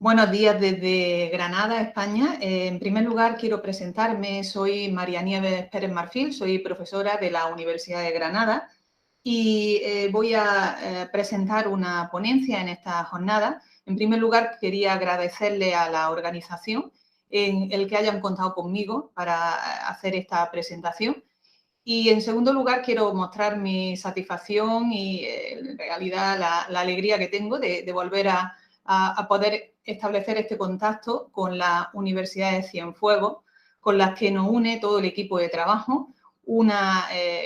Buenos días desde Granada, España. En primer lugar, quiero presentarme. Soy María Nieves Pérez Marfil, soy profesora de la Universidad de Granada y voy a presentar una ponencia en esta jornada. En primer lugar, quería agradecerle a la organización en el que hayan contado conmigo para hacer esta presentación. Y en segundo lugar, quiero mostrar mi satisfacción y en realidad la alegría que tengo de volver a poder establecer este contacto con la Universidad de Cienfuegos, con las que nos une todo el equipo de trabajo, un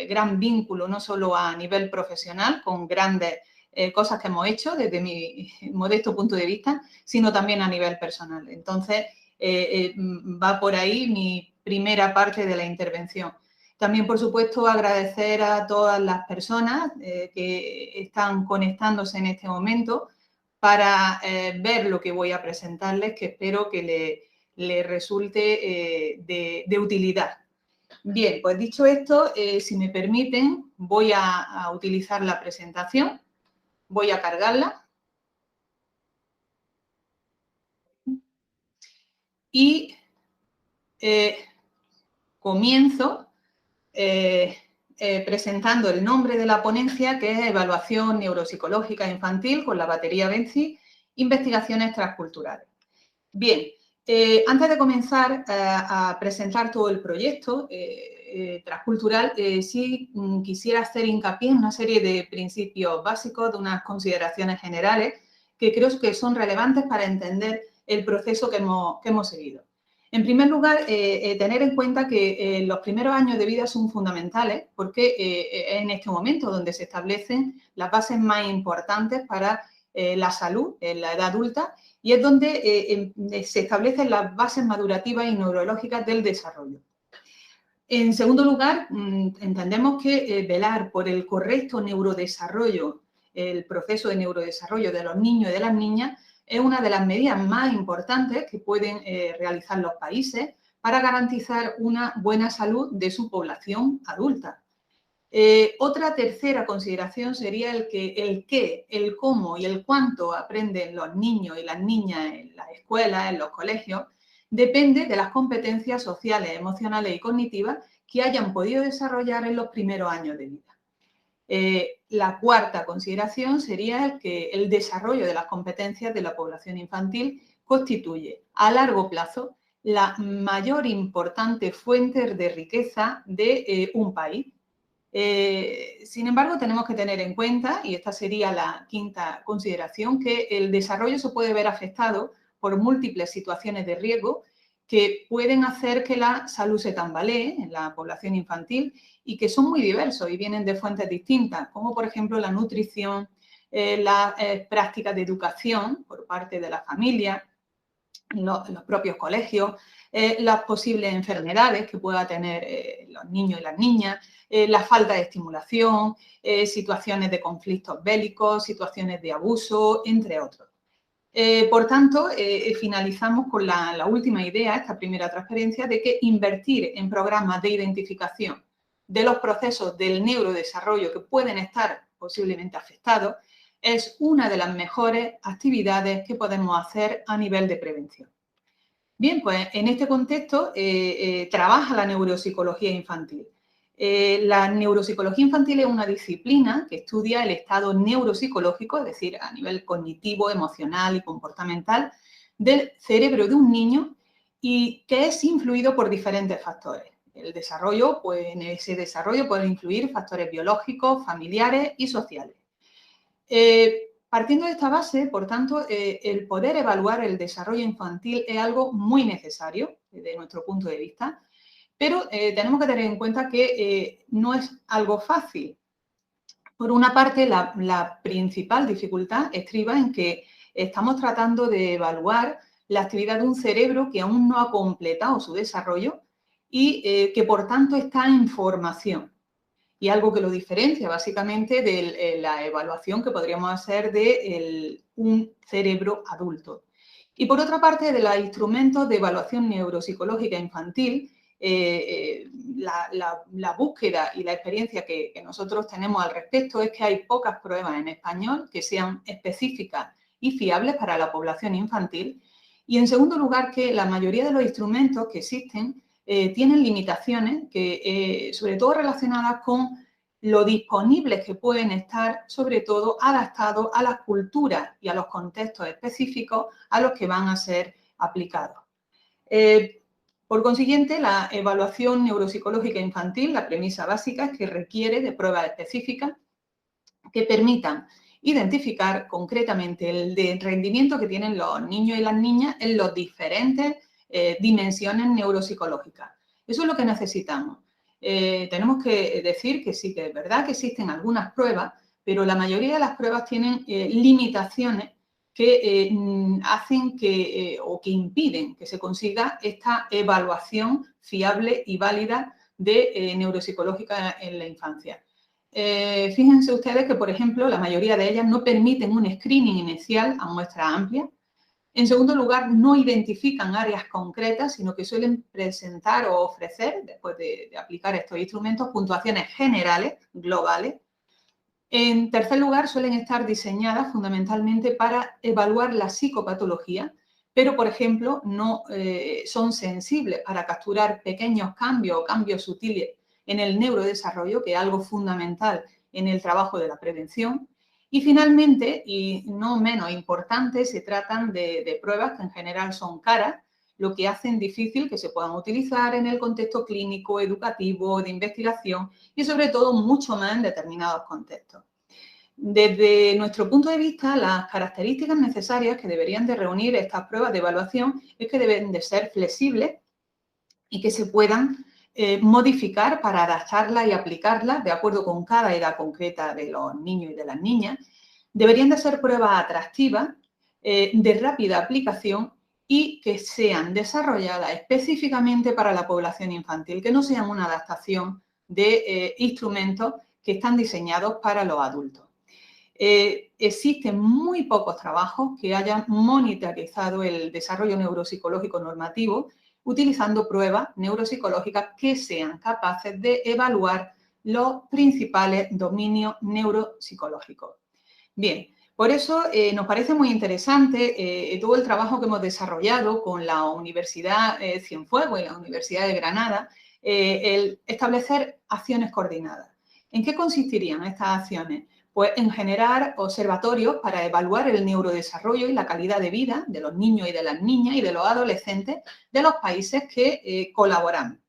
gran vínculo no solo a nivel profesional, con grandes cosas que hemos hecho desde mi modesto punto de vista, sino también a nivel personal. Entonces, va por ahí mi primera parte de la intervención. También, por supuesto, agradecer a todas las personas que están conectándose en este momento para ver lo que voy a presentarles, que espero que le resulte de utilidad. Bien, pues dicho esto, si me permiten, voy a utilizar la presentación, voy a cargarla y comienzo presentando el nombre de la ponencia, que es Evaluación Neuropsicológica Infantil con la batería Benzi, Investigaciones Transculturales. Bien, antes de comenzar a presentar todo el proyecto transcultural, sí quisiera hacer hincapié en una serie de principios básicos, de unas consideraciones generales que creo que son relevantes para entender el proceso que hemos seguido. En primer lugar, tener en cuenta que los primeros años de vida son fundamentales porque es en este momento donde se establecen las bases más importantes para la salud en la edad adulta y es donde se establecen las bases madurativas y neurológicas del desarrollo. En segundo lugar, entendemos que velar por el correcto neurodesarrollo, el proceso de neurodesarrollo de los niños y de las niñas, es una de las medidas más importantes que pueden realizar los países para garantizar una buena salud de su población adulta. Otra tercera consideración sería el qué, el cómo y el cuánto aprenden los niños y las niñas en las escuelas, en los colegios, depende de las competencias sociales, emocionales y cognitivas que hayan podido desarrollar en los primeros años de vida. La cuarta consideración sería que el desarrollo de las competencias de la población infantil constituye a largo plazo la mayor importante fuente de riqueza de un país. Sin embargo, tenemos que tener en cuenta, y esta sería la quinta consideración, que el desarrollo se puede ver afectado por múltiples situaciones de riesgo que pueden hacer que la salud se tambalee en la población infantil y que son muy diversos y vienen de fuentes distintas, como por ejemplo la nutrición, las prácticas de educación por parte de la familia, los propios colegios, las posibles enfermedades que puedan tener los niños y las niñas, la falta de estimulación, situaciones de conflictos bélicos, situaciones de abuso, entre otros. Por tanto, finalizamos con la última idea, esta primera transferencia, de que invertir en programas de identificación de los procesos del neurodesarrollo que pueden estar posiblemente afectados es una de las mejores actividades que podemos hacer a nivel de prevención. Bien, pues en este contexto trabaja la neuropsicología infantil. La neuropsicología infantil es una disciplina que estudia el estado neuropsicológico, es decir, a nivel cognitivo, emocional y comportamental del cerebro de un niño y que es influido por diferentes factores. El desarrollo, pues en ese desarrollo pueden influir factores biológicos, familiares y sociales. Partiendo de esta base, por tanto, el poder evaluar el desarrollo infantil es algo muy necesario desde nuestro punto de vista, pero tenemos que tener en cuenta que no es algo fácil. Por una parte, la principal dificultad estriba en que estamos tratando de evaluar la actividad de un cerebro que aún no ha completado su desarrollo y que, por tanto, está en formación. Y algo que lo diferencia básicamente de la evaluación que podríamos hacer de un cerebro adulto. Y por otra parte, de los instrumentos de evaluación neuropsicológica infantil, la búsqueda y la experiencia que nosotros tenemos al respecto es que hay pocas pruebas en español que sean específicas y fiables para la población infantil. Y, en segundo lugar, que la mayoría de los instrumentos que existen tienen limitaciones, sobre todo relacionadas con lo disponibles que pueden estar, sobre todo adaptados a las culturas y a los contextos específicos a los que van a ser aplicados. Por consiguiente, la evaluación neuropsicológica infantil, la premisa básica es que requiere de pruebas específicas que permitan identificar concretamente el rendimiento que tienen los niños y las niñas en las diferentes dimensiones neuropsicológicas. Eso es lo que necesitamos. Tenemos que decir que sí, que es verdad que existen algunas pruebas, pero la mayoría de las pruebas tienen limitaciones que hacen o que impiden que se consiga esta evaluación fiable y válida de neuropsicológica en la infancia. Fíjense ustedes que, por ejemplo, la mayoría de ellas no permiten un screening inicial a muestra amplia. En segundo lugar, no identifican áreas concretas, sino que suelen presentar o ofrecer, después de aplicar estos instrumentos, puntuaciones generales, globales. En tercer lugar, suelen estar diseñadas fundamentalmente para evaluar la psicopatología, pero, por ejemplo, no son sensibles para capturar pequeños cambios o cambios sutiles en el neurodesarrollo, que es algo fundamental en el trabajo de la prevención. Y finalmente, y no menos importante, se tratan de pruebas que en general son caras, lo que hacen difícil que se puedan utilizar en el contexto clínico, educativo, de investigación y, sobre todo, mucho más en determinados contextos. Desde nuestro punto de vista, las características necesarias que deberían de reunir estas pruebas de evaluación es que deben de ser flexibles y que se puedan modificar para adaptarlas y aplicarlas de acuerdo con cada edad concreta de los niños y de las niñas. Deberían de ser pruebas atractivas, de rápida aplicación y que sean desarrolladas específicamente para la población infantil, que no sean una adaptación de instrumentos que están diseñados para los adultos. Existen muy pocos trabajos que hayan monitorizado el desarrollo neuropsicológico normativo utilizando pruebas neuropsicológicas que sean capaces de evaluar los principales dominios neuropsicológicos. Bien, por eso nos parece muy interesante todo el trabajo que hemos desarrollado con la Universidad Cienfuegos y la Universidad de Granada, el establecer acciones coordinadas. ¿En qué consistirían estas acciones? Pues en generar observatorios para evaluar el neurodesarrollo y la calidad de vida de los niños y de las niñas y de los adolescentes de los países que colaboran.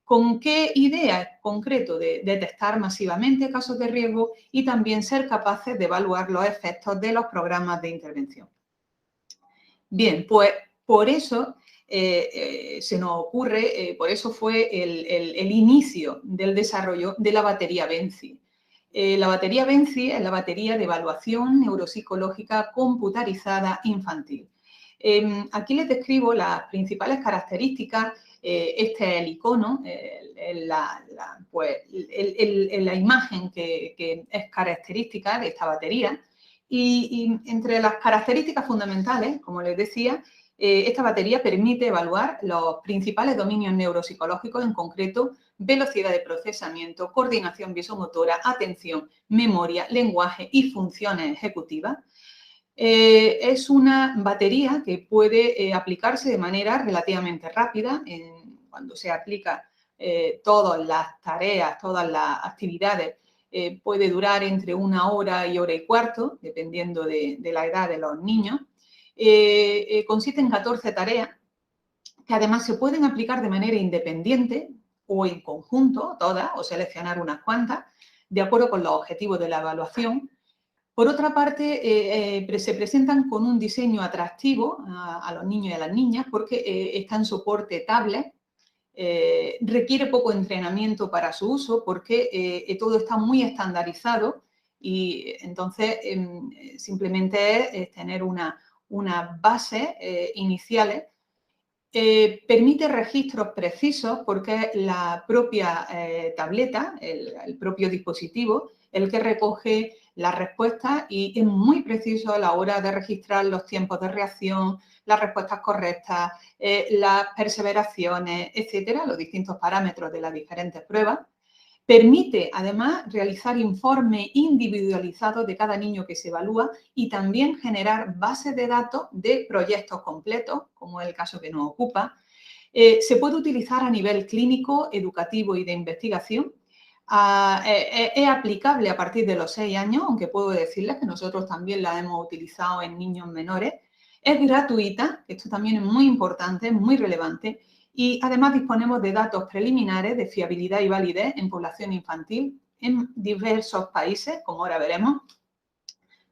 ¿Con qué idea en concreto? De detectar masivamente casos de riesgo y también ser capaces de evaluar los efectos de los programas de intervención. Bien, pues por eso se nos ocurre, por eso fue el inicio del desarrollo de la batería BENCI. La batería BENCI es la batería de evaluación neuropsicológica computarizada infantil. Aquí les describo las principales características. Este es el icono, la imagen que es característica de esta batería. Y entre las características fundamentales, como les decía, esta batería permite evaluar los principales dominios neuropsicológicos, en concreto velocidad de procesamiento, coordinación visomotora, atención, memoria, lenguaje y funciones ejecutivas. Es una batería que puede aplicarse de manera relativamente rápida cuando se aplica todas las tareas, todas las actividades. Puede durar entre 1 hora y 1 hora y cuarto, dependiendo de la edad de los niños. Consiste en 14 tareas que además se pueden aplicar de manera independiente o en conjunto, todas, o seleccionar unas cuantas, de acuerdo con los objetivos de la evaluación. Por otra parte, se presentan con un diseño atractivo a los niños y a las niñas porque está en soporte tablet, requiere poco entrenamiento para su uso porque todo está muy estandarizado y entonces simplemente es tener una base iniciales. Permite registros precisos porque es la propia tableta, el propio dispositivo, el que recoge las respuestas y es muy preciso a la hora de registrar los tiempos de reacción, las respuestas correctas, las perseveraciones, etcétera, los distintos parámetros de las diferentes pruebas. Permite, además, realizar informes individualizados de cada niño que se evalúa y también generar bases de datos de proyectos completos, como es el caso que nos ocupa. Se puede utilizar a nivel clínico, educativo y de investigación. Es aplicable a partir de los 6 años, aunque puedo decirles que nosotros también la hemos utilizado en niños menores. Es gratuita, esto también es muy importante, muy relevante, y además disponemos de datos preliminares de fiabilidad y validez en población infantil en diversos países, como ahora veremos,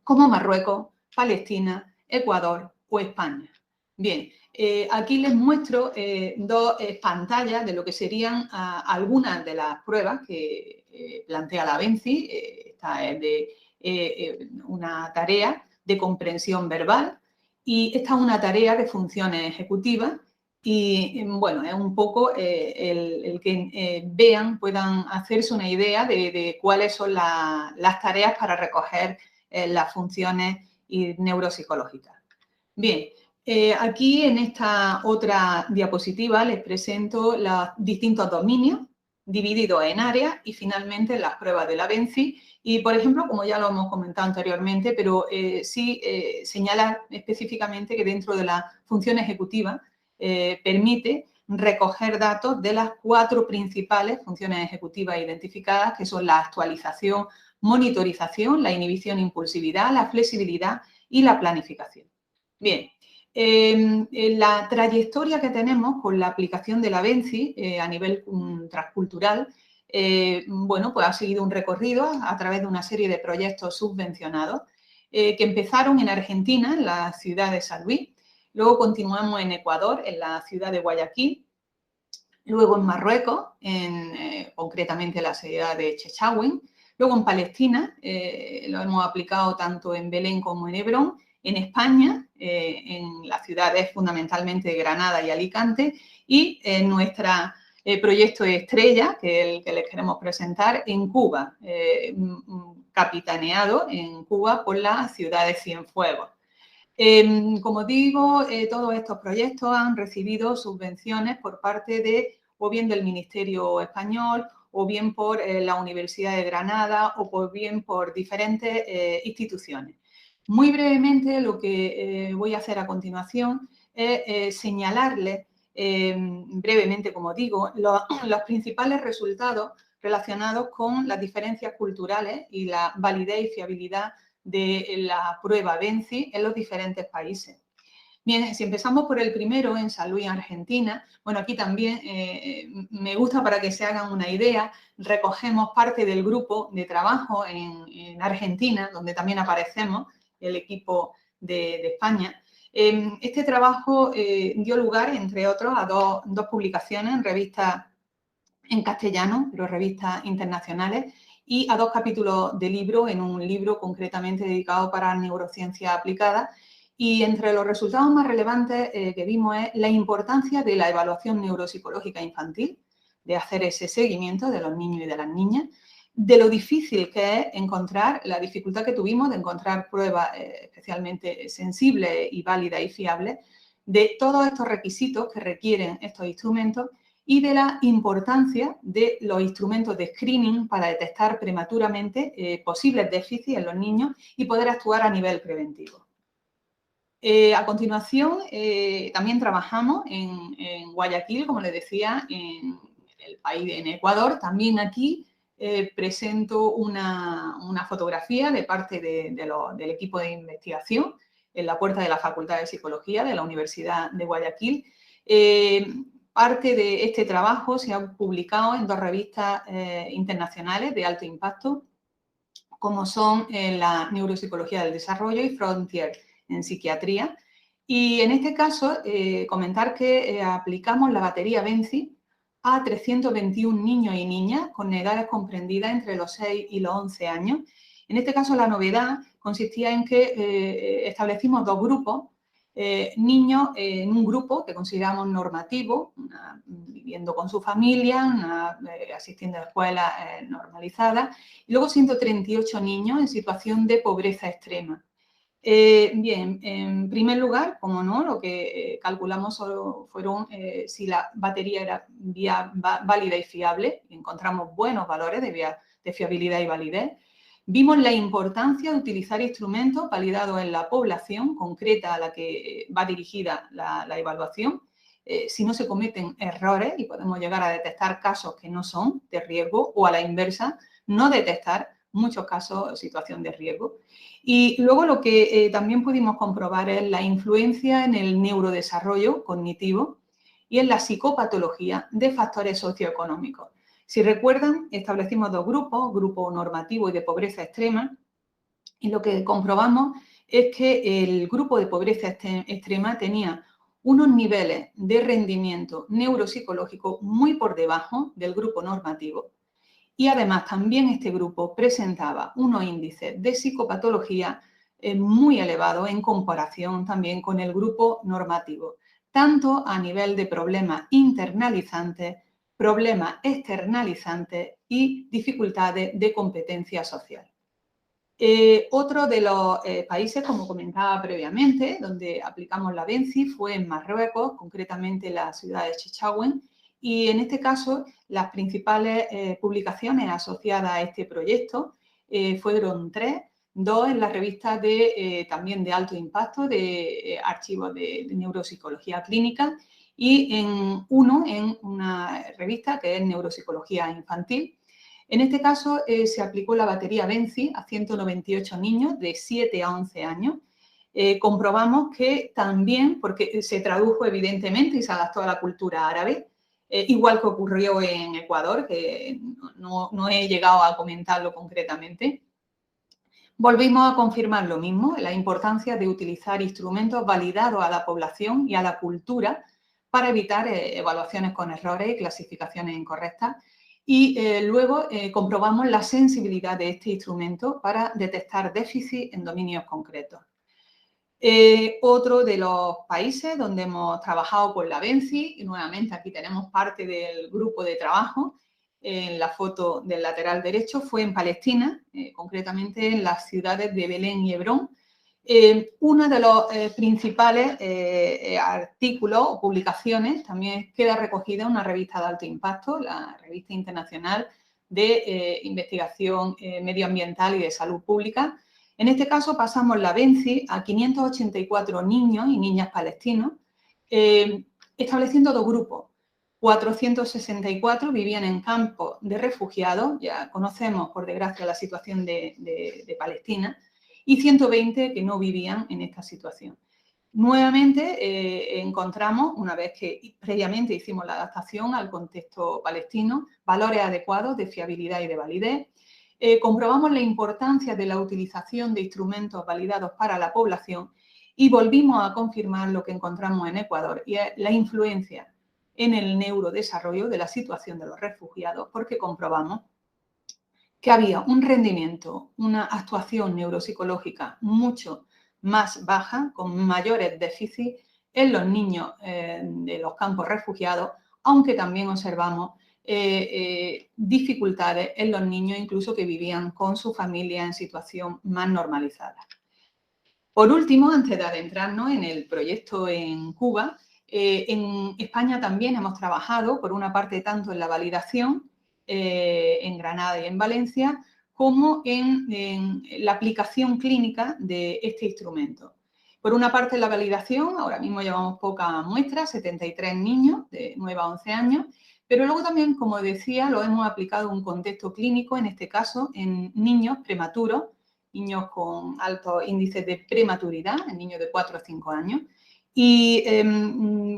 como Marruecos, Palestina, Ecuador o España. Bien, aquí les muestro dos pantallas de lo que serían algunas de las pruebas que plantea la AVENCI. Esta es de una tarea de comprensión verbal y esta es una tarea de funciones ejecutivas y, bueno, es un poco el que vean, puedan hacerse una idea de cuáles son las tareas para recoger las funciones neuropsicológicas. Bien, aquí en esta otra diapositiva les presento los distintos dominios divididos en áreas y finalmente las pruebas de la AVENCI. Y, por ejemplo, como ya lo hemos comentado anteriormente, pero sí señalar específicamente que dentro de la función ejecutiva permite recoger datos de las 4 principales funciones ejecutivas identificadas, que son la actualización, monitorización, la inhibición, impulsividad, la flexibilidad y la planificación. Bien, la trayectoria que tenemos con la aplicación de la AVENCI a nivel transcultural, bueno, pues ha seguido un recorrido a través de una serie de proyectos subvencionados que empezaron en Argentina, en la ciudad de San Luis, luego continuamos en Ecuador, en la ciudad de Guayaquil, luego en Marruecos, concretamente en la ciudad de Chechauén, luego en Palestina, lo hemos aplicado tanto en Belén como en Hebrón, en España, en las ciudades fundamentalmente de Granada y Alicante, y en nuestro proyecto estrella, que es el que les queremos presentar, en Cuba, capitaneado en Cuba por la ciudad de Cienfuegos. Como digo, todos estos proyectos han recibido subvenciones por parte de, o bien del Ministerio Español, o bien por la Universidad de Granada, o bien por diferentes instituciones. Muy brevemente, lo que voy a hacer a continuación es señalarles brevemente, como digo, los principales resultados relacionados con las diferencias culturales y la validez y fiabilidad de la prueba AVENCI en los diferentes países. Bien, si empezamos por el primero, en San Luis, Argentina, bueno, aquí también me gusta para que se hagan una idea, recogemos parte del grupo de trabajo en Argentina, donde también aparecemos, el equipo de España. Este trabajo dio lugar, entre otros, a dos publicaciones en revistas en castellano, pero revistas internacionales, y a 2 capítulos de libro, en un libro concretamente dedicado para neurociencia aplicada. Y entre los resultados más relevantes que vimos es la importancia de la evaluación neuropsicológica infantil, de hacer ese seguimiento de los niños y de las niñas, de lo difícil que es encontrar, la dificultad que tuvimos de encontrar pruebas especialmente sensibles y válidas y fiables, de todos estos requisitos que requieren estos instrumentos y de la importancia de los instrumentos de screening para detectar prematuramente posibles déficits en los niños y poder actuar a nivel preventivo. A continuación, también trabajamos en Guayaquil, como les decía, en el país, en Ecuador. También aquí presento una fotografía de parte del equipo de investigación en la puerta de la Facultad de Psicología de la Universidad de Guayaquil. Parte de este trabajo se ha publicado en 2 revistas internacionales de alto impacto, como son la Neuropsicología del Desarrollo y Frontier en Psiquiatría. Y en este caso, comentar que aplicamos la batería AVENCI a 321 niños y niñas con edades comprendidas entre los 6 y los 11 años. En este caso, la novedad consistía en que establecimos 2 grupos, niños en un grupo que consideramos normativo, viviendo con su familia, asistiendo a escuelas normalizadas, y luego 138 niños en situación de pobreza extrema. Bien, en primer lugar, como no, lo que calculamos solo fueron si la batería era válida y fiable. Encontramos buenos valores de fiabilidad y validez. Vimos la importancia de utilizar instrumentos validados en la población concreta a la que va dirigida la evaluación. Si no se cometen errores y podemos llegar a detectar casos que no son de riesgo, o a la inversa, no detectar muchos casos situación de riesgo. Y luego lo que también pudimos comprobar es la influencia en el neurodesarrollo cognitivo y en la psicopatología de factores socioeconómicos. Si recuerdan, establecimos dos grupos, grupo normativo y de pobreza extrema, y lo que comprobamos es que el grupo de pobreza extrema tenía unos niveles de rendimiento neuropsicológico muy por debajo del grupo normativo. Y además también este grupo presentaba unos índices de psicopatología muy elevados en comparación también con el grupo normativo, tanto a nivel de problemas internalizantes, problemas externalizantes y dificultades de competencia social. Otro de los países, como comentaba previamente, donde aplicamos la BENCI fue en Marruecos, concretamente en la ciudad de Chechagüen, y en este caso las principales publicaciones asociadas a este proyecto fueron dos en la revista también de alto impacto de archivos de neuropsicología clínica y uno en una revista que es Neuropsicología Infantil. En este caso se aplicó la batería BENCI a 198 niños de 7 a 11 años. Comprobamos que también, porque se tradujo evidentemente y se adaptó a la cultura árabe, igual que ocurrió en Ecuador, que no he llegado a comentarlo concretamente. Volvimos a confirmar lo mismo, la importancia de utilizar instrumentos validados a la población y a la cultura para evitar evaluaciones con errores y clasificaciones incorrectas. Y luego comprobamos la sensibilidad de este instrumento para detectar déficit en dominios concretos. Otro de los países donde hemos trabajado con la BENCI, y nuevamente aquí tenemos parte del grupo de trabajo, en la foto del lateral derecho, fue en Palestina, concretamente en las ciudades de Belén y Hebrón. Uno de los principales artículos o publicaciones también queda recogida en una revista de alto impacto, la Revista Internacional de Investigación Medioambiental y de Salud Pública. En este caso pasamos la BENCI a 584 niños y niñas palestinos, estableciendo dos grupos. 464 vivían en campos de refugiados, ya conocemos por desgracia la situación de Palestina, y 120 que no vivían en esta situación. Nuevamente encontramos, una vez que previamente hicimos la adaptación al contexto palestino, valores adecuados de fiabilidad y de validez. Comprobamos la importancia de la utilización de instrumentos validados para la población y volvimos a confirmar lo que encontramos en Ecuador, y es la influencia en el neurodesarrollo de la situación de los refugiados, porque comprobamos que había un rendimiento, una actuación neuropsicológica mucho más baja, con mayores déficits en los niños de los campos refugiados, aunque también observamos dificultades en los niños incluso que vivían con su familia en situación más normalizada. Por último, antes de adentrarnos en el proyecto en Cuba, en España también hemos trabajado, por una parte, tanto en la validación en Granada y en Valencia, como en la aplicación clínica de este instrumento. Por una parte, en la validación, ahora mismo llevamos pocas muestras, 73 niños de 9 a 11 años, pero luego también, como decía, lo hemos aplicado en un contexto clínico, en este caso en niños prematuros, niños con altos índices de prematuridad, en niños de 4 a 5 años, y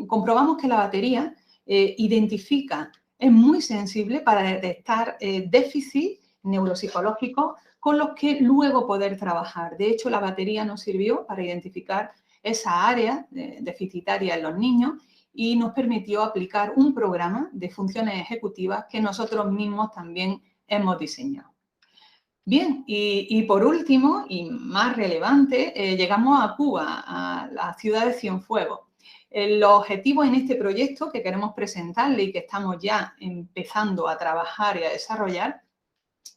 comprobamos que la batería identifica, es muy sensible para detectar déficits neuropsicológicos con los que luego poder trabajar. De hecho, la batería nos sirvió para identificar esa área deficitaria en los niños y nos permitió aplicar un programa de funciones ejecutivas que nosotros mismos también hemos diseñado. Bien, y por último, y más relevante, llegamos a Cuba, a la ciudad de Cienfuegos. Los objetivos en este proyecto que queremos presentarle y que estamos ya empezando a trabajar y a desarrollar,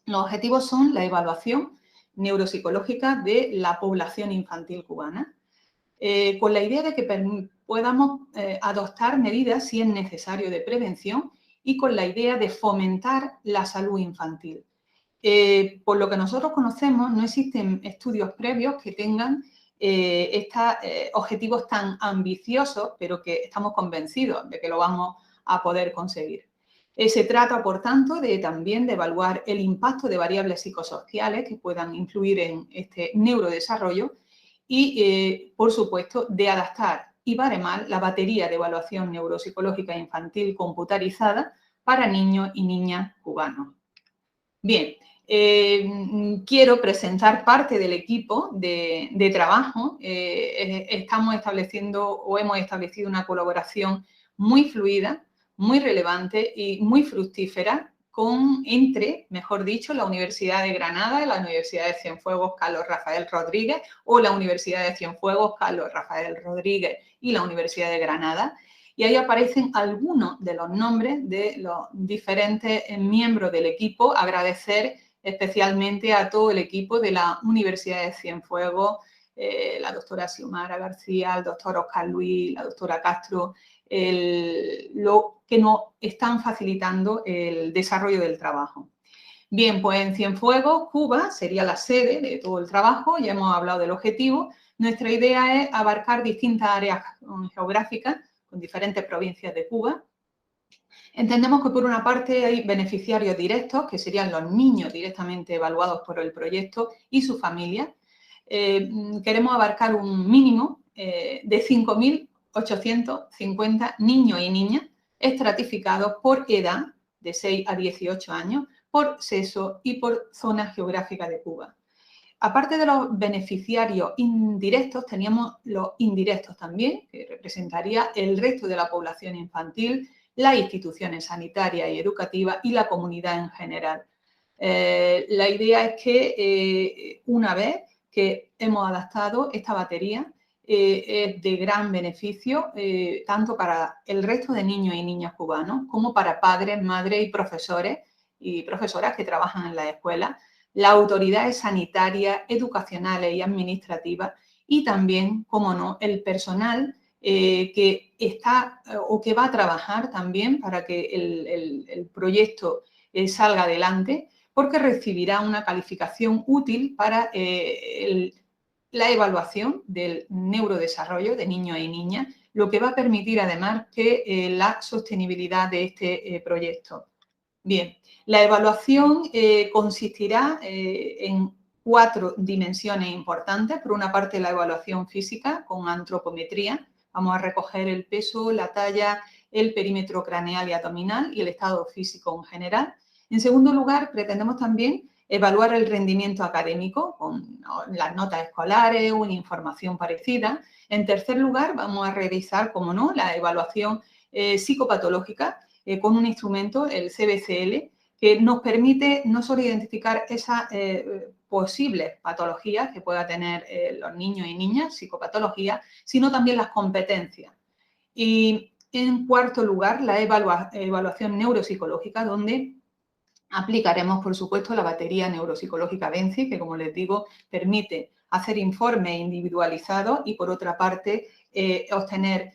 los objetivos son la evaluación neuropsicológica de la población infantil cubana, con la idea de que podamos adoptar medidas, si es necesario, de prevención y con la idea de fomentar la salud infantil. Por lo que nosotros conocemos, no existen estudios previos que tengan estos objetivos tan ambiciosos, pero que estamos convencidos de que lo vamos a poder conseguir. Se trata, por tanto, también de evaluar el impacto de variables psicosociales que puedan influir en este neurodesarrollo y, por supuesto, de adaptar y baremar la batería de evaluación neuropsicológica infantil computarizada para niños y niñas cubanos. Bien, quiero presentar parte del equipo de trabajo. Estamos estableciendo o hemos establecido una colaboración muy fluida, muy relevante y muy fructífera entre, mejor dicho, la Universidad de Granada, la Universidad de Cienfuegos Carlos Rafael Rodríguez o la Universidad de Cienfuegos Carlos Rafael Rodríguez y la Universidad de Granada. Y ahí aparecen algunos de los nombres de los diferentes miembros del equipo. Agradecer especialmente a todo el equipo de la Universidad de Cienfuegos, la doctora Xiomara García, el doctor Oscar Luis, la doctora Castro, lo que nos están facilitando el desarrollo del trabajo. Bien, pues en Cienfuegos, Cuba, sería la sede de todo el trabajo, ya hemos hablado del objetivo. Nuestra idea es abarcar distintas áreas geográficas con diferentes provincias de Cuba. Entendemos que por una parte hay beneficiarios directos, que serían los niños directamente evaluados por el proyecto y sus familias. Queremos abarcar un mínimo de 5.850 niños y niñas estratificados por edad, de 6 a 18 años, por sexo y por zona geográfica de Cuba. Aparte de los beneficiarios indirectos, teníamos los indirectos también, que representaría el resto de la población infantil, las instituciones sanitarias y educativas y la comunidad en general. La idea es que una vez que hemos adaptado esta batería, es de gran beneficio tanto para el resto de niños y niñas cubanos como para padres, madres y profesores y profesoras que trabajan en la escuela, las autoridades sanitarias, educacionales y administrativas y también, como no, el personal que está o que va a trabajar también para que el proyecto salga adelante, porque recibirá una calificación útil para la evaluación del neurodesarrollo de niños y niñas, lo que va a permitir además que la sostenibilidad de este proyecto. Bien, la evaluación consistirá en 4 dimensiones importantes. Por una parte, la evaluación física con antropometría. Vamos a recoger el peso, la talla, el perímetro craneal y abdominal y el estado físico en general. En segundo lugar, pretendemos también evaluar el rendimiento académico con las notas escolares o información parecida. En tercer lugar, vamos a revisar, como no, la evaluación psicopatológica con un instrumento, el CBCL, que nos permite no solo identificar esas posibles patologías que puedan tener los niños y niñas, psicopatologías, sino también las competencias. Y en cuarto lugar, la evaluación neuropsicológica, donde aplicaremos, por supuesto, la batería neuropsicológica VENCI, que, como les digo, permite hacer informes individualizados y, por otra parte, obtener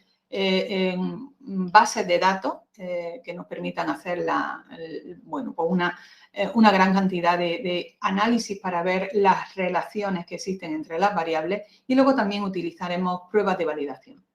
bases de datos que nos permitan hacer pues una gran cantidad de análisis para ver las relaciones que existen entre las variables y luego también utilizaremos pruebas de validación.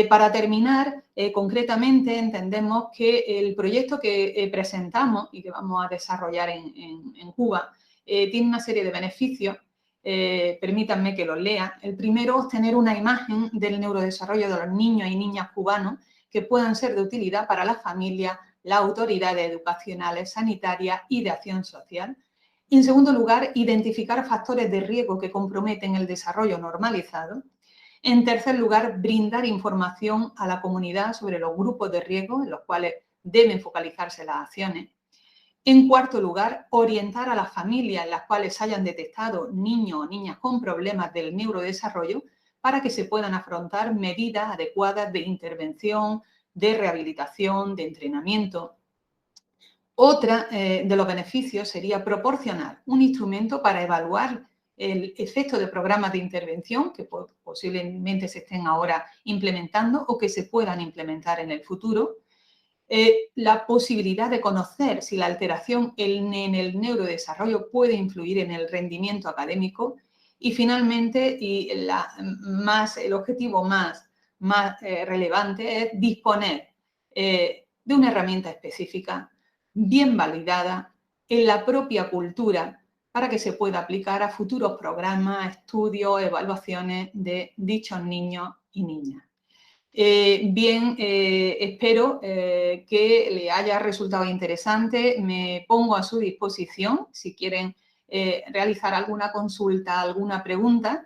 Para terminar, concretamente entendemos que el proyecto que presentamos y que vamos a desarrollar en Cuba tiene una serie de beneficios. Permítanme que los lea. El primero, obtener una imagen del neurodesarrollo de los niños y niñas cubanos que puedan ser de utilidad para las familias, las autoridades educacionales, sanitarias y de acción social. Y en segundo lugar, identificar factores de riesgo que comprometen el desarrollo normalizado. En tercer lugar, brindar información a la comunidad sobre los grupos de riesgo en los cuales deben focalizarse las acciones. En cuarto lugar, orientar a las familias en las cuales se hayan detectado niños o niñas con problemas del neurodesarrollo para que se puedan afrontar medidas adecuadas de intervención, de rehabilitación, de entrenamiento. Otra de los beneficios sería proporcionar un instrumento para evaluar el efecto de programas de intervención que posiblemente se estén ahora implementando o que se puedan implementar en el futuro. La posibilidad de conocer si la alteración en el neurodesarrollo puede influir en el rendimiento académico. Y finalmente, el objetivo más relevante es disponer de una herramienta específica, bien validada, en la propia cultura, para que se pueda aplicar a futuros programas, estudios, evaluaciones de dichos niños y niñas. Espero que le haya resultado interesante. Me pongo a su disposición si quieren realizar alguna consulta, alguna pregunta.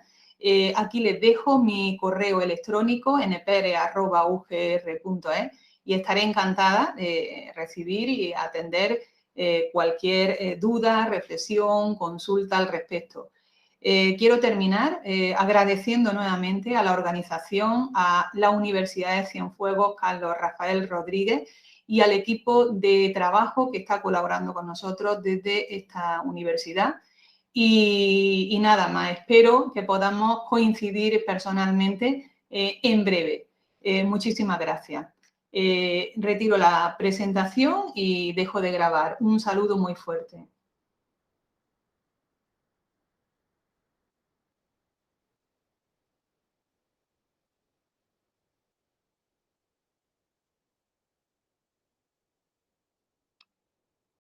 Aquí les dejo mi correo electrónico npere@ugr.es y estaré encantada de recibir y atender cualquier duda, reflexión, consulta al respecto. Quiero terminar agradeciendo nuevamente a la organización, a la Universidad de Cienfuegos Carlos Rafael Rodríguez y al equipo de trabajo que está colaborando con nosotros desde esta universidad. Y nada más, espero que podamos coincidir personalmente en breve. Muchísimas gracias. Retiro la presentación y dejo de grabar. Un saludo muy fuerte.